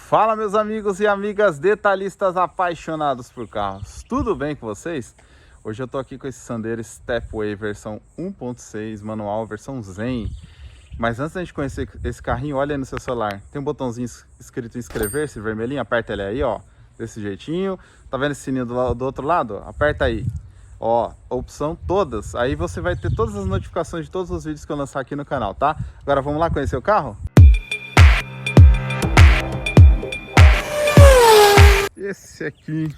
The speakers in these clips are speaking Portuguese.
Fala, meus amigos e amigas detalhistas apaixonados por carros, tudo bem com vocês? Hoje eu tô aqui com esse Sandero Stepway versão 1.6 manual, versão Zen. Mas antes da gente conhecer esse carrinho, olha aí no seu celular, tem um botãozinho escrito inscrever-se, vermelhinho, aperta ele aí, ó, desse jeitinho. Tá vendo esse sininho do outro lado? Aperta aí, ó, opção todas, aí você vai ter todas as notificações de todos os vídeos que eu lançar aqui no canal, tá? Agora vamos lá conhecer o carro? Esse aqui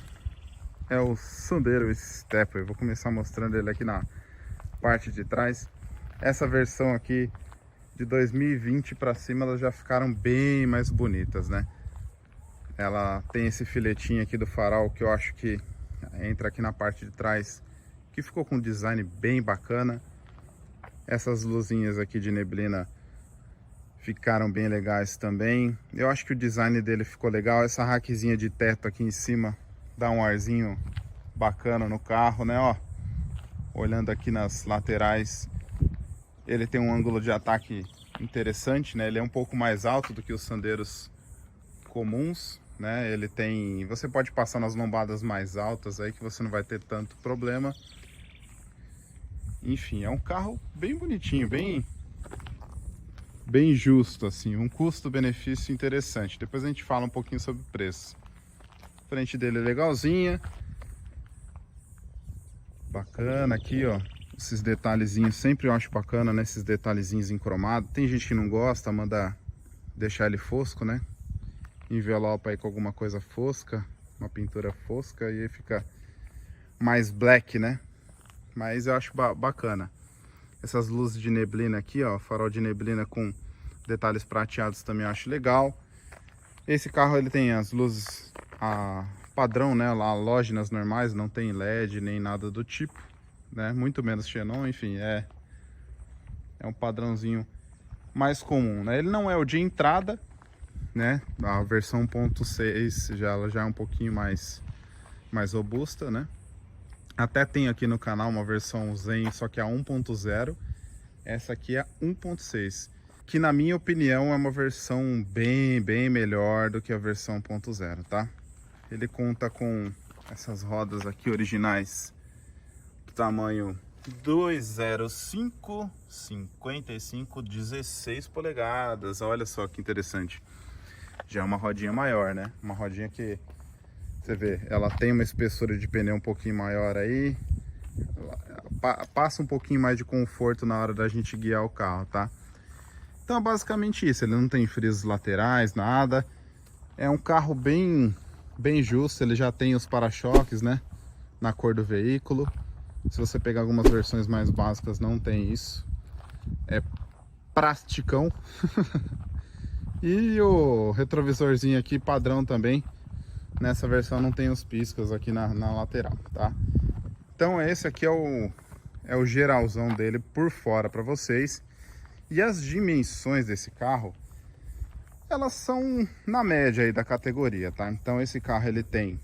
é o Sandero Stepway. Vou começar mostrando ele aqui na parte de trás. Essa versão aqui de 2020 para cima, elas já ficaram bem mais bonitas, né? Ela tem esse filetinho aqui do farol que eu acho que entra aqui na parte de trás, que ficou com um design bem bacana. Essas luzinhas aqui de neblina ficaram bem legais também. Eu acho que o design dele ficou legal. Essa raquezinha de teto aqui em cima dá um arzinho bacana no carro, né? Ó, olhando aqui nas laterais, ele tem um ângulo de ataque interessante, né? Ele é um pouco mais alto do que os Sanderos comuns, né? Ele tem... Você pode passar nas lombadas mais altas aí que você não vai ter tanto problema. Enfim, é um carro bem bonitinho, bem justo, assim, um custo-benefício interessante. Depois a gente fala um pouquinho sobre o preço. A frente dele é legalzinha, bacana aqui, ó, esses detalhezinhos, sempre eu acho bacana, né, esses detalhezinhos em cromado. Tem gente que não gosta, manda deixar ele fosco, né, envelopa aí com alguma coisa fosca, uma pintura fosca, e aí fica mais black, né, mas eu acho bacana. Essas luzes de neblina aqui, ó, farol de neblina com detalhes prateados também eu acho legal. Esse carro ele tem as luzes padrão, né, halógenas normais, não tem LED nem nada do tipo, né, muito menos xenon, enfim, é um padrãozinho mais comum, né. Ele não é o de entrada, né, a versão 1.6 ela já é um pouquinho mais robusta, né. Até tem aqui no canal uma versão Zen, só que é a 1.0. Essa aqui é a 1.6, que na minha opinião é uma versão bem melhor do que a versão 1.0, tá? Ele conta com essas rodas aqui originais do tamanho 205, 55, 16 polegadas. Olha só que interessante. Já é uma rodinha maior, né? Uma rodinha que... Você vê, ela tem uma espessura de pneu um pouquinho maior aí, passa um pouquinho mais de conforto na hora da gente guiar o carro, tá? Então é basicamente isso, ele não tem frisos laterais, nada. É um carro bem justo, ele já tem os para-choques, né, na cor do veículo. Se você pegar algumas versões mais básicas, não tem isso. É plasticão. E o retrovisorzinho aqui padrão também. Nessa versão não tem os piscas aqui na lateral, tá? Então esse aqui é o geralzão dele por fora para vocês. E as dimensões desse carro, elas são na média aí da categoria, tá? Então esse carro ele tem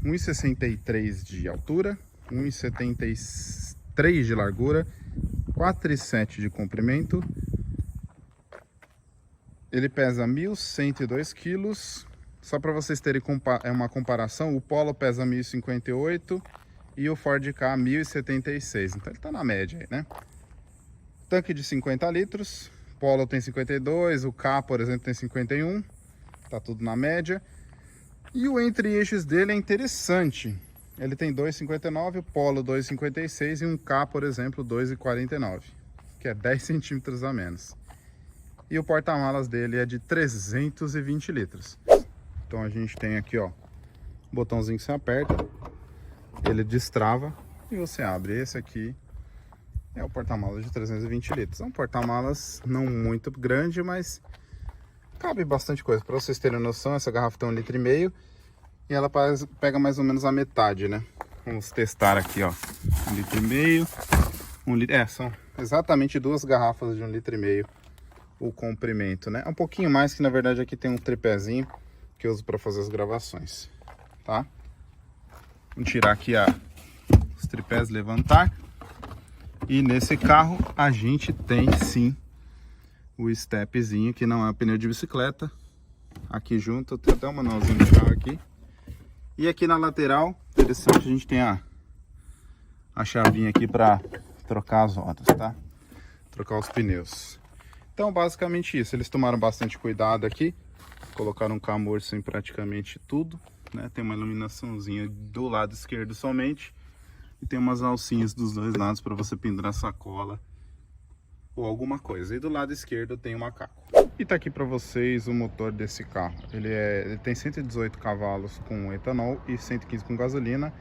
1,63 de altura, 1,73 de largura, 4,7 de comprimento. Ele pesa 1.102 quilos. Só para vocês terem uma comparação, o Polo pesa 1.058 e o Ford Ka 1.076. Então ele está na média aí, né? Tanque de 50 litros, Polo tem 52, o Ka, por exemplo, tem 51. Tá tudo na média. E o entre-eixos dele é interessante. Ele tem 2,59, o Polo 2,56 e um Ka, por exemplo, 2,49, que é 10 centímetros a menos. E o porta-malas dele é de 320 litros. Então a gente tem aqui, ó, um botãozinho que você aperta, ele destrava e você abre. Esse aqui é o porta-malas de 320 litros. É um porta-malas não muito grande, mas cabe bastante coisa. Para vocês terem noção, essa garrafa tem 1,5 litro e ela pega mais ou menos a metade, né? Vamos testar aqui, ó, 1,5 litro. São exatamente duas garrafas de 1,5 litro o comprimento, né? É um pouquinho mais, que na verdade aqui tem um tripézinho que eu uso para fazer as gravações, tá? Vamos tirar aqui os tripés, levantar. E nesse carro a gente tem sim o stepzinho, que não é um pneu de bicicleta. aqui junto. Tem até um manualzinho de carro aqui. E aqui na lateral, interessante, a gente tem a chavinha aqui para trocar as rodas, tá? Trocar os pneus. Então, basicamente isso. Eles tomaram bastante cuidado aqui. Colocaram um camurça em praticamente tudo, né? Tem uma iluminaçãozinha do lado esquerdo somente. E tem umas alcinhas dos dois lados para você pendurar sacola ou alguma coisa. E do lado esquerdo tem um macaco. E tá aqui para vocês o motor desse carro. Ele tem 118 cavalos com etanol e 115 com gasolina.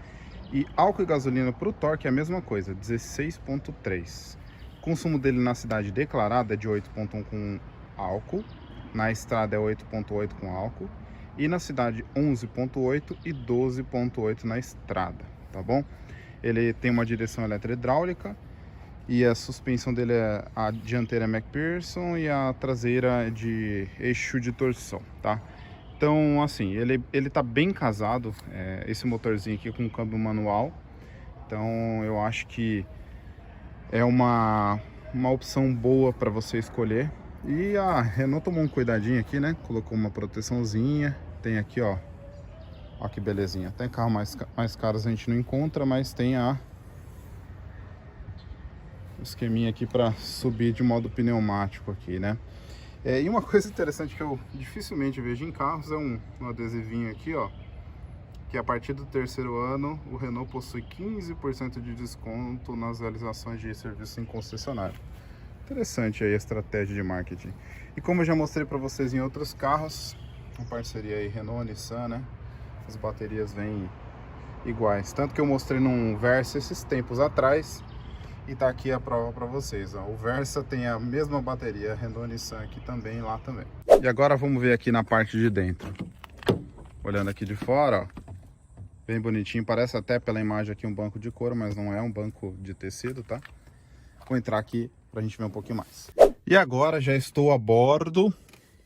E álcool e gasolina para o torque é a mesma coisa, 16,3. O consumo dele na cidade declarada é de 8,1 com álcool. Na estrada é 8,8 com álcool. E na cidade 11,8 e 12,8 na estrada, tá bom? Ele tem uma direção eletro-hidráulica. E a suspensão dele é a dianteira MacPherson e a traseira de eixo de torção, tá? Então, assim, ele tá bem casado, esse motorzinho aqui com câmbio manual. Então, eu acho que é uma opção boa para você escolher. E a Renault tomou um cuidadinho aqui, né? Colocou uma proteçãozinha. Tem aqui, ó. Ó que belezinha. Tem carro mais caros a gente não encontra, mas tem a esqueminha aqui para subir de modo pneumático aqui, né? E uma coisa interessante que eu dificilmente vejo em carros é um adesivinho aqui, ó, que a partir do 3º ano o Renault possui 15% de desconto nas realizações de serviço em concessionário. Interessante aí a estratégia de marketing. E como eu já mostrei para vocês em outros carros, uma parceria aí Renault, Nissan, né? As baterias vêm iguais. Tanto que eu mostrei num Versa esses tempos atrás. E tá aqui a prova para vocês, ó. O Versa tem a mesma bateria, Renault Nissan aqui também, lá também. E agora vamos ver aqui na parte de dentro. Olhando aqui de fora, ó. Bem bonitinho, parece até pela imagem aqui um banco de couro, mas não é um banco de tecido, tá? Vou entrar aqui pra gente ver um pouquinho mais. E agora já estou a bordo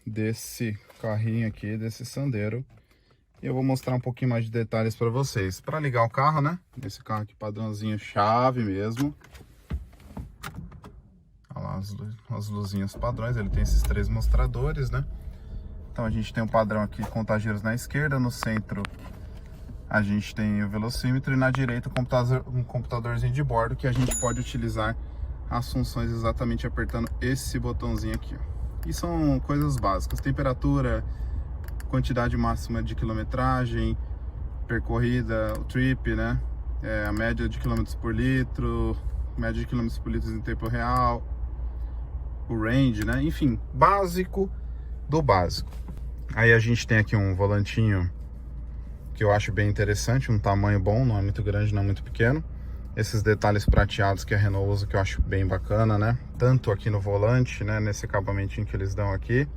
desse carrinho aqui, desse Sandero. E eu vou mostrar um pouquinho mais de detalhes para vocês. Para ligar o carro, né? Esse carro aqui padrãozinho, chave mesmo. Olha lá as luzinhas padrões. Ele tem esses 3 mostradores, né? Então a gente tem um padrão aqui, contageiros na esquerda. No centro a gente tem o velocímetro. E na direita um computadorzinho de bordo que a gente pode utilizar as funções exatamente apertando esse botãozinho aqui, ó. E são coisas básicas. Temperatura, quantidade máxima de quilometragem percorrida, o trip, né? A média de quilômetros por litro, média de quilômetros por litro em tempo real, o range, né? Enfim, básico do básico. Aí a gente tem aqui um volantinho que eu acho bem interessante, um tamanho bom, não é muito grande, não é muito pequeno. Esses detalhes prateados que a Renault usa, que eu acho bem bacana, né? Tanto aqui no volante, né? Nesse acabamentinho que eles dão aqui,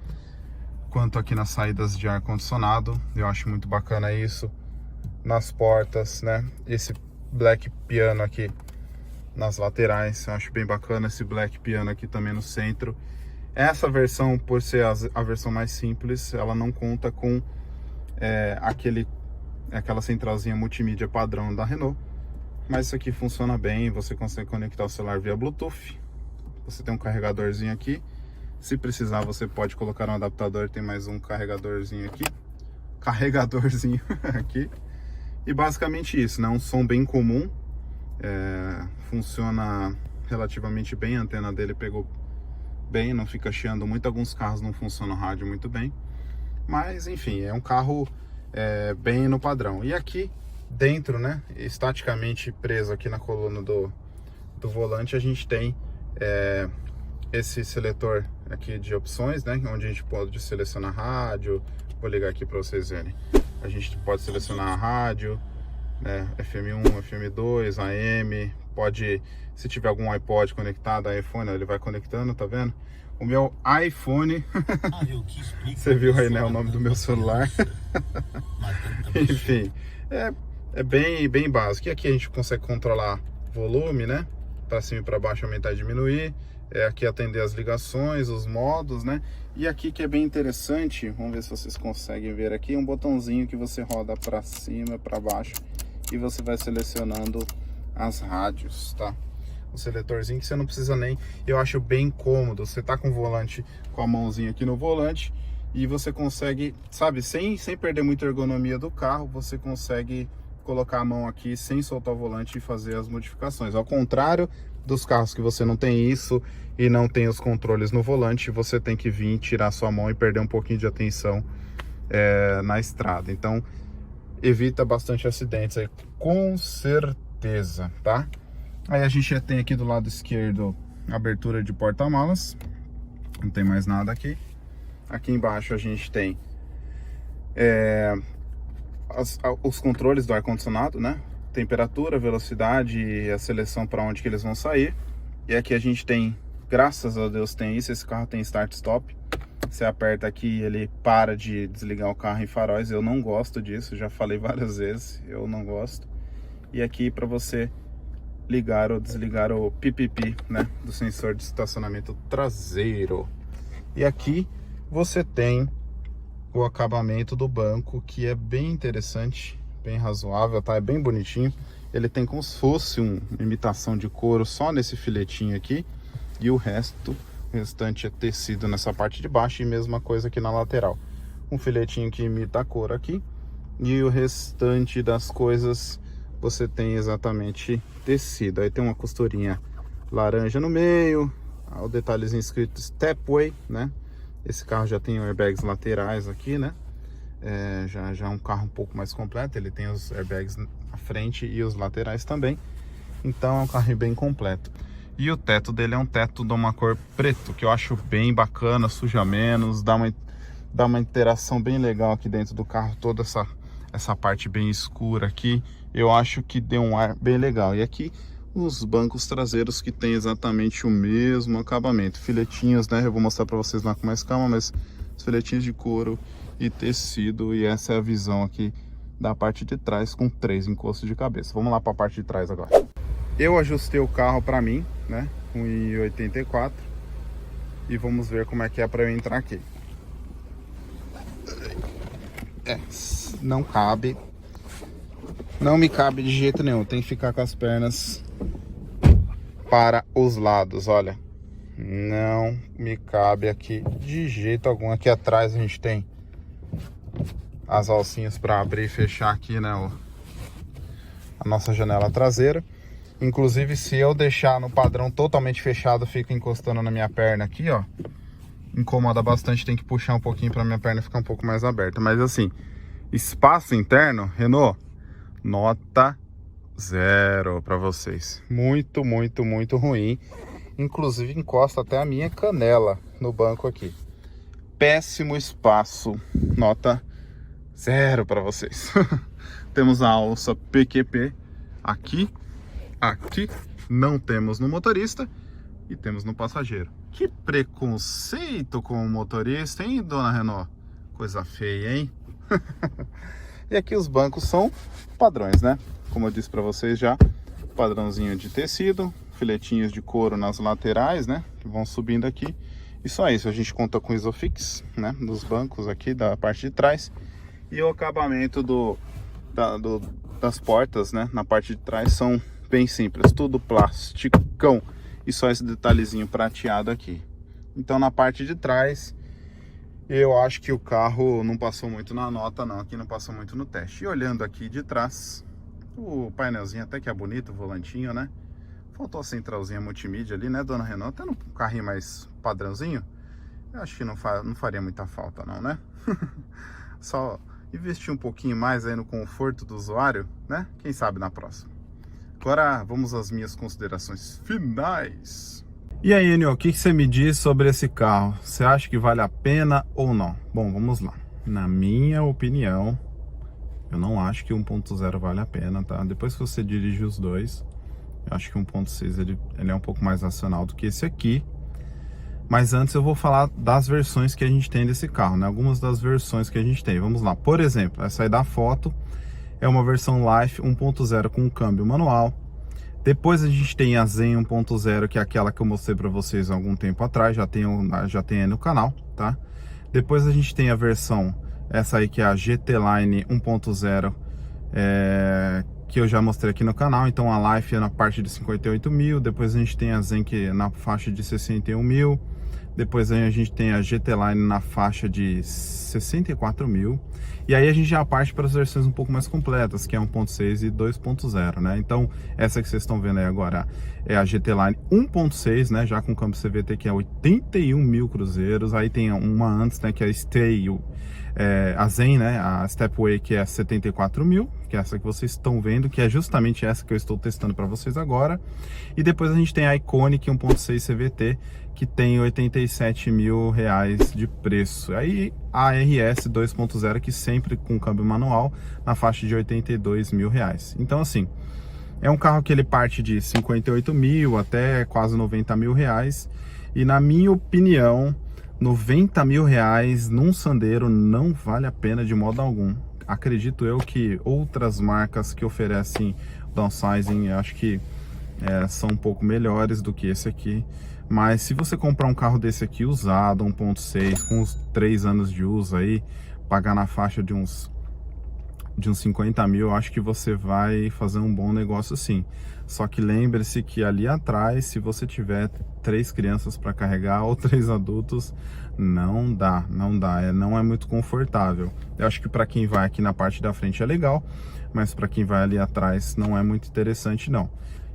quanto aqui nas saídas de ar-condicionado. Eu acho muito bacana isso. Nas portas, né? Esse black piano aqui nas laterais, eu acho bem bacana. Esse black piano aqui também no centro. Essa versão, por ser a versão mais simples, ela não conta com aquela centralzinha multimídia padrão da Renault. Mas isso aqui funciona bem, você consegue conectar o celular via Bluetooth. Você tem um carregadorzinho aqui. Se precisar, você pode colocar um adaptador, tem mais um carregadorzinho aqui. Aqui. E basicamente isso, né? Um som bem comum. Funciona relativamente bem, a antena dele pegou bem, não fica chiando muito. Alguns carros não funcionam rádio muito bem. Mas, enfim, é um carro bem no padrão. E aqui dentro, né, estaticamente preso aqui na coluna do volante, a gente tem esse seletor aqui de opções, né, onde a gente pode selecionar rádio. Vou ligar aqui para vocês verem. A gente pode selecionar a rádio, né, FM1, FM2, AM, pode, se tiver algum iPod conectado, iPhone, ele vai conectando, tá vendo? O meu iPhone, você viu aí, né, o nome do meu celular. Enfim, é bem básico. E aqui a gente consegue controlar volume, né, para cima e para baixo, aumentar e diminuir. Aqui atender as ligações, os modos, né? E aqui que é bem interessante, vamos ver se vocês conseguem ver aqui, um botãozinho que você roda para cima, para baixo, e você vai selecionando as rádios, tá? Um seletorzinho que você não precisa nem... Eu acho bem cômodo, você tá com o volante, com a mãozinha aqui no volante, e você consegue, sabe, sem perder muita ergonomia do carro, você consegue colocar a mão aqui sem soltar o volante e fazer as modificações. Ao contrário dos carros que você não tem isso e não tem os controles no volante, você tem que vir tirar sua mão e perder um pouquinho de atenção na estrada. Então evita bastante acidentes aí, com certeza, tá? Aí a gente já tem aqui do lado esquerdo a abertura de porta-malas, não tem mais nada aqui. Aqui embaixo a gente tem os controles do ar-condicionado, né? Temperatura, velocidade e a seleção para onde que eles vão sair. E aqui a gente tem, graças a Deus tem isso, esse carro tem start-stop. Você aperta aqui, ele para de desligar o carro em faróis. Eu não gosto disso, já falei várias vezes, eu não gosto. E aqui para você ligar ou desligar o pipipi, né, do sensor de estacionamento traseiro. E aqui você tem o acabamento do banco, que é bem interessante, bem razoável, tá? É bem bonitinho. Ele tem como se fosse uma imitação de couro só nesse filetinho aqui, e o restante é tecido nessa parte de baixo, e mesma coisa aqui na lateral. Um filetinho que imita a couro aqui, e o restante das coisas você tem exatamente tecido. Aí tem uma costurinha laranja no meio, o detalhezinho escrito Stepway, né? Esse carro já tem airbags laterais aqui, né? Já é um carro um pouco mais completo. Ele tem os airbags na frente e os laterais também. Então é um carro bem completo. E o teto dele é um teto de uma cor preto, que eu acho bem bacana, suja menos, dá uma interação bem legal aqui dentro do carro. Toda essa parte bem escura aqui, eu acho que deu um ar bem legal. E aqui os bancos traseiros, que tem exatamente o mesmo acabamento, filetinhos, né? Eu vou mostrar para vocês lá com mais calma, mas os filetinhos de couro e tecido. E essa é a visão aqui da parte de trás, com 3 encostos de cabeça. Vamos lá para a parte de trás agora. Eu ajustei o carro para mim, né, 1,84, e vamos ver como é que é para eu entrar aqui. Não cabe, não me cabe de jeito nenhum, tem que ficar com as pernas para os lados, olha, não me cabe aqui de jeito algum. Aqui atrás a gente tem as alcinhas para abrir e fechar aqui, né, a nossa janela traseira. Inclusive, se eu deixar no padrão totalmente fechado, fica encostando na minha perna aqui, ó, incomoda bastante, tem que puxar um pouquinho para minha perna ficar um pouco mais aberta. Mas assim, espaço interno, Renault, nota 0 para vocês. Muito, muito, muito ruim. Inclusive encosta até a minha canela no banco aqui. Péssimo espaço, nota 0 para vocês. Temos a alça PQP aqui, não temos no motorista e temos no passageiro. Que preconceito com o motorista, hein, dona Renault? Coisa feia, hein? E aqui os bancos são padrões, né? Como eu disse para vocês já, padrãozinho de tecido, filetinhos de couro nas laterais, né? Que vão subindo aqui. E só isso, a gente conta com Isofix, né? Dos bancos aqui da parte de trás. E o acabamento das portas, né? Na parte de trás são bem simples, tudo plasticão. E só esse detalhezinho prateado aqui. Então na parte de trás, eu acho que o carro não passou muito na nota não, aqui não passou muito no teste. E olhando aqui de trás, o painelzinho até que é bonito, o volantinho, né? Faltou a centralzinha multimídia ali, né, dona Renault? Até no carrinho mais padrãozinho, eu acho que não faria muita falta não, né? Só investir um pouquinho mais aí no conforto do usuário, né? Quem sabe na próxima. Agora vamos às minhas considerações finais. E aí, Enio, o que você me diz sobre esse carro? Você acha que vale a pena ou não? Bom, vamos lá. Na minha opinião, eu não acho que 1.0 vale a pena, tá? Depois que você dirige os dois, eu acho que 1.6 ele é um pouco mais racional do que esse aqui. Mas antes eu vou falar das versões que a gente tem desse carro, né? Algumas das versões que a gente tem. Vamos lá. Por exemplo, essa aí da foto é uma versão Life 1.0 com câmbio manual. Depois a gente tem a Zen 1.0, que é aquela que eu mostrei para vocês há algum tempo atrás, já tem aí no canal, tá? Depois a gente tem a versão, essa aí que é a GT Line 1.0, que eu já mostrei aqui no canal. Então a Life é na parte de 58 mil, depois a gente tem a Zen que é na faixa de 61 mil, Depois aí a gente tem a GT Line na faixa de 64 mil. E aí a gente já parte para as versões um pouco mais completas, que é 1.6 e 2.0, né? Então, essa que vocês estão vendo aí agora é a GT Line 1.6, né? Já com câmbio CVT, que é 81 mil cruzeiros. Aí tem uma antes, né? Que é a Stay, a Zen, né? A Stepway, que é 74 mil, que é essa que vocês estão vendo, que é justamente essa que eu estou testando para vocês agora. E depois a gente tem a Iconic 1.6 CVT, que tem 87 mil reais de preço. Aí a RS 2.0, que sempre com câmbio manual, na faixa de 82 mil reais. Então assim, é um carro que ele parte de 58 mil até quase 90 mil reais. E na minha opinião, 90 mil reais num Sandero não vale a pena de modo algum. Acredito eu que outras marcas que oferecem downsizing, acho que são um pouco melhores do que esse aqui. Mas se você comprar um carro desse aqui usado, 1.6, com uns 3 anos de uso aí, pagar na faixa de uns 50 mil, eu acho que você vai fazer um bom negócio sim. Só que lembre-se que ali atrás, se você tiver 3 crianças para carregar ou 3 adultos, não dá, não é muito confortável. Eu acho que para quem vai aqui na parte da frente é legal, mas para quem vai ali atrás não é muito interessante não.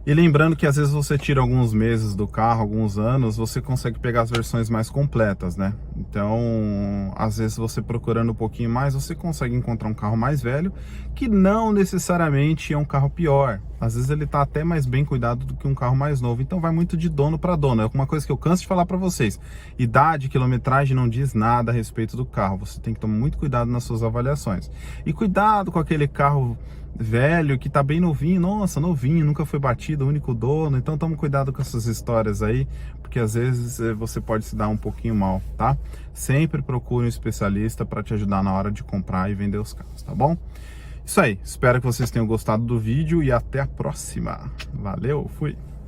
E lembrando que às vezes você tira alguns meses do carro, alguns anos, você consegue pegar as versões mais completas, né? Então, às vezes você procurando um pouquinho mais, você consegue encontrar um carro mais velho, que não necessariamente é um carro pior. Às vezes ele tá até mais bem cuidado do que um carro mais novo. Então vai muito de dono para dono. É uma coisa que eu canso de falar para vocês. Idade, quilometragem não diz nada a respeito do carro. Você tem que tomar muito cuidado nas suas avaliações. E cuidado com aquele carro velho que tá bem novinho, nossa, novinho, nunca foi batido, único dono. Então tome cuidado com essas histórias aí, porque às vezes você pode se dar um pouquinho mal, tá? Sempre procure um especialista para te ajudar na hora de comprar e vender os carros, tá bom? Isso aí, espero que vocês tenham gostado do vídeo e até a próxima. Valeu, fui!